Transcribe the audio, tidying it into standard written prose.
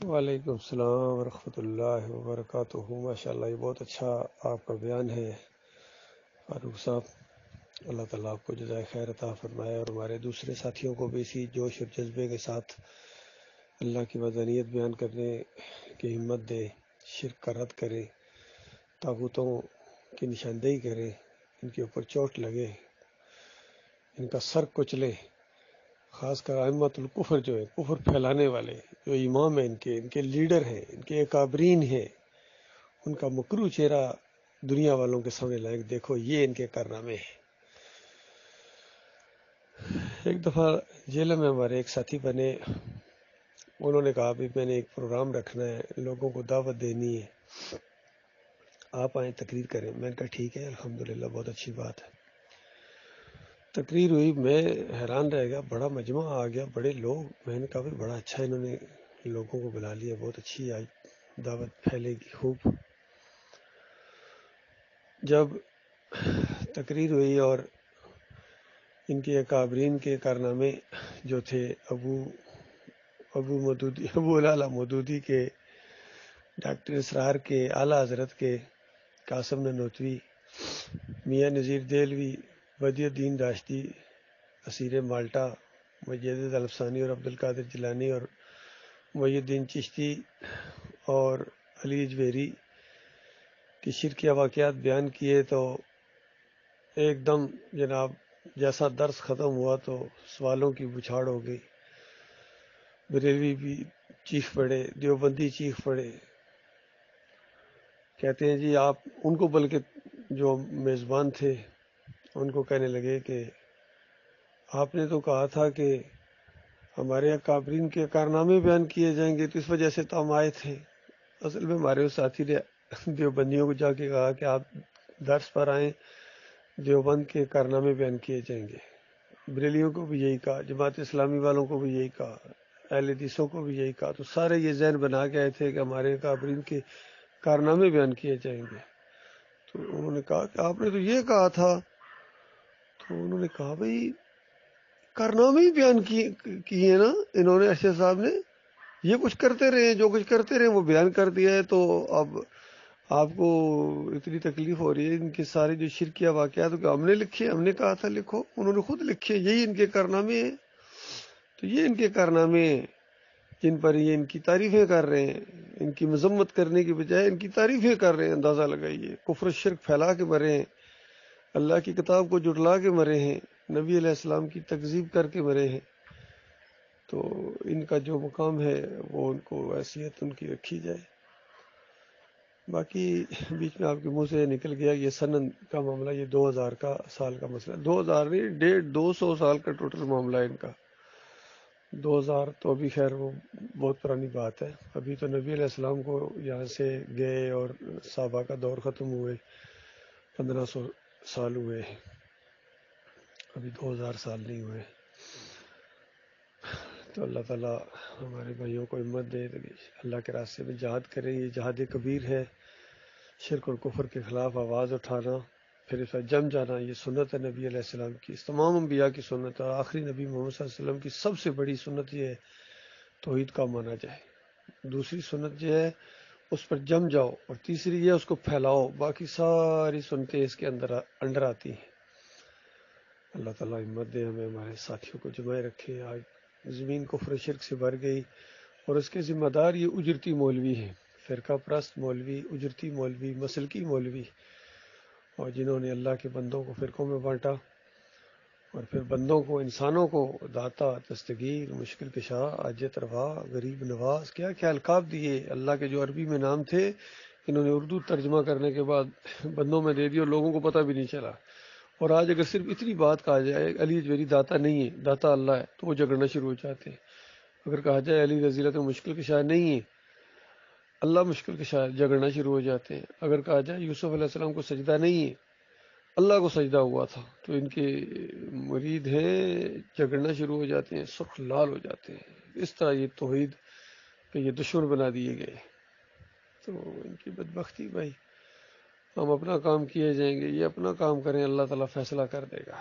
وعلیکم السلام ورحمۃ اللہ وبرکاتہ۔ ماشاء اللہ، یہ بہت اچھا آپ کا بیان ہے فاروق صاحب۔ اللہ تعالیٰ آپ کو جزائے خیر عطا فرمائے اور ہمارے دوسرے ساتھیوں کو بھی اسی جوش اور جذبے کے ساتھ اللہ کی وحدانیت بیان کرنے کی ہمت دے، شرک کا رد کرے، طاغوتوں کی نشاندہی کرے، ان کے اوپر چوٹ لگے، ان کا سر کچلے، خاص کر ائمۃ الکفر جو ہے، کفر پھیلانے والے جو امام ہیں، ان کے لیڈر ہیں، ان کے اکابرین ہیں، ان کا مکروہ چہرہ دنیا والوں کے سامنے لائق دیکھو، یہ ان کے کارنامے ہیں۔ ایک دفعہ جیل میں ہمارے ایک ساتھی بنے، انہوں نے کہا بھی میں نے ایک پروگرام رکھنا ہے، لوگوں کو دعوت دینی ہے، آپ آئیں تقریر کریں۔ میں نے کہا ٹھیک ہے، الحمدللہ، بہت اچھی بات ہے۔ تقریر ہوئی، میں حیران رہ گیا، بڑا مجمع آ گیا، بڑے لوگ۔ میں نے کہا بھی بڑا اچھا انہوں نے لوگوں کو بلا لیا، بہت اچھی آج دعوت پھیلے گی خوب۔ جب تقریر ہوئی اور ان کے اکابرین کے کارنامے جو تھے، ابو العلا مودودی کے، ڈاکٹر اسرار کے، اعلیٰ حضرت کے، قاسم نانوتوی، میاں نذیر دہلوی، بدی الدین راشدی، اسیر مالٹا، مجدد الفسانی اور عبد القادر جیلانی اور محی الدین چشتی اور علی اجویری کی شرکیہ واقعات بیان کیے، تو ایک دم جناب جیسا درس ختم ہوا تو سوالوں کی بچھاڑ ہو گئی۔ بریلوی بھی چیخ پڑے، دیوبندی چیخ پڑے، کہتے ہیں جی آپ ان کو، بلکہ جو میزبان تھے ان کو کہنے لگے کہ آپ نے تو کہا تھا کہ ہمارے اکابرین کے کارنامے بیان کیے جائیں گے، تو اس وجہ سے تو ہم آئے تھے۔ اصل میں ہمارے اس ساتھی نے دیوبندیوں کو جا کے کہا کہ آپ درس پر آئیں، دیوبند کے کارنامے بیان کیے جائیں گے۔ بریلیوں کو بھی یہی کہا، جماعت اسلامی والوں کو بھی یہی کہا، اہل حدیثوں کو بھی یہی کہا، تو سارے یہ ذہن بنا کے آئے تھے کہ ہمارے اکابرین کے کارنامے بیان کیے جائیں گے۔ تو انہوں نے کہا کہ آپ نے تو یہ کہا تھا۔ تو انہوں نے کہا بھائی کارنامے ہی بیان کیے نا انہوں نے، ارشد صاحب نے، یہ کچھ کرتے رہے، جو کچھ کرتے رہے وہ بیان کر دیا ہے، تو اب آپ کو اتنی تکلیف ہو رہی ہے ان کے سارے جو شرکیہ واقعات کہ ہم نے لکھے، ہم نے کہا تھا لکھو، انہوں نے خود لکھے، یہی ان کے کارنامے ہیں۔ تو یہ ان کے کارنامے ہیں جن پر یہ ان کی تعریفیں کر رہے ہیں، ان کی مذمت کرنے کی بجائے ان کی تعریفیں کر رہے ہیں۔ اندازہ لگائیے، کفر و شرک پھیلا کے مرے ہیں، اللہ کی کتاب کو جھٹلا کے مرے ہیں، نبی علیہ السلام کی تکذیب کر کے مرے ہیں۔ تو ان کا جو مقام ہے وہ ان کو حیثیت ان کی رکھی جائے۔ باقی بیچ میں آپ کے منہ سے نکل گیا یہ سند کا معاملہ، یہ 2000 کا سال کا مسئلہ، 2000 نہیں، 200 سال کا ٹوٹل معاملہ ہے ان کا۔ 2000 تو ابھی خیر وہ بہت پرانی بات ہے، ابھی تو نبی علیہ السلام کو یہاں سے گئے اور صحابہ کا دور ختم ہوئے 1500 سال ہوئے، ابھی 2000 سال نہیں ہوئے۔ تو اللہ تعالیٰ ہمارے بھائیوں کو ہمت دے، اللہ کے راستے میں جہاد کریں۔ یہ جہاد کبیر ہے، شرک اور کفر کے خلاف آواز اٹھانا، پھر اس پر جم جانا، یہ سنت ہے نبی علیہ السلام کی، اس تمام انبیاء کی سنت ہے۔ آخری نبی محمد صلی اللہ علیہ وسلم کی سب سے بڑی سنت یہ ہے توحید کا مانا جائے۔ دوسری سنت یہ ہے اس پر جم جاؤ، اور تیسری یہ اس کو پھیلاؤ، باقی ساری سنتیں اس کے اندر آتی ہیں۔ اللہ تعالیٰ ہمت دے، ہمیں ہمارے ساتھیوں کو جمائے رکھے۔ آج زمین کفر و شرک سے بھر گئی، اور اس کے ذمہ دار یہ اجرتی مولوی ہیں، فرقہ پرست مولوی، اجرتی مولوی، مسلکی مولوی، اور جنہوں نے اللہ کے بندوں کو فرقوں میں بانٹا، اور پھر بندوں کو، انسانوں کو داتا، دستگیر، مشکل کشا، عاجز روا، غریب نواز، کیا کیا القاب دیے اللہ کے جو عربی میں نام تھے، انہوں نے اردو ترجمہ کرنے کے بعد بندوں میں دے دی اور لوگوں کو پتہ بھی نہیں چلا۔ اور آج اگر صرف اتنی بات کہا جائے علی اجویری داتا نہیں ہے، داتا اللہ ہے، تو وہ جھگڑنا شروع ہو جاتے ہیں۔ اگر کہا جائے علی رضی اللہ مشکل کشا نہیں ہے، اللہ مشکل کشا ہے، جھگڑنا شروع ہو جاتے ہیں۔ اگر کہا جائے یوسف علیہ السلام کو سجدہ نہیں ہے، اللہ کو سجدہ ہوا تھا، تو ان کے مرید ہیں، جھگڑنا شروع ہو جاتے ہیں، سرخ لال ہو جاتے ہیں۔ اس طرح یہ توحید کہ یہ دشمن بنا دیے گئے، تو ان کی بدبختی بھائی۔ ہم اپنا کام کیے جائیں گے، یہ اپنا کام کریں، اللہ تعالیٰ فیصلہ کر دے گا۔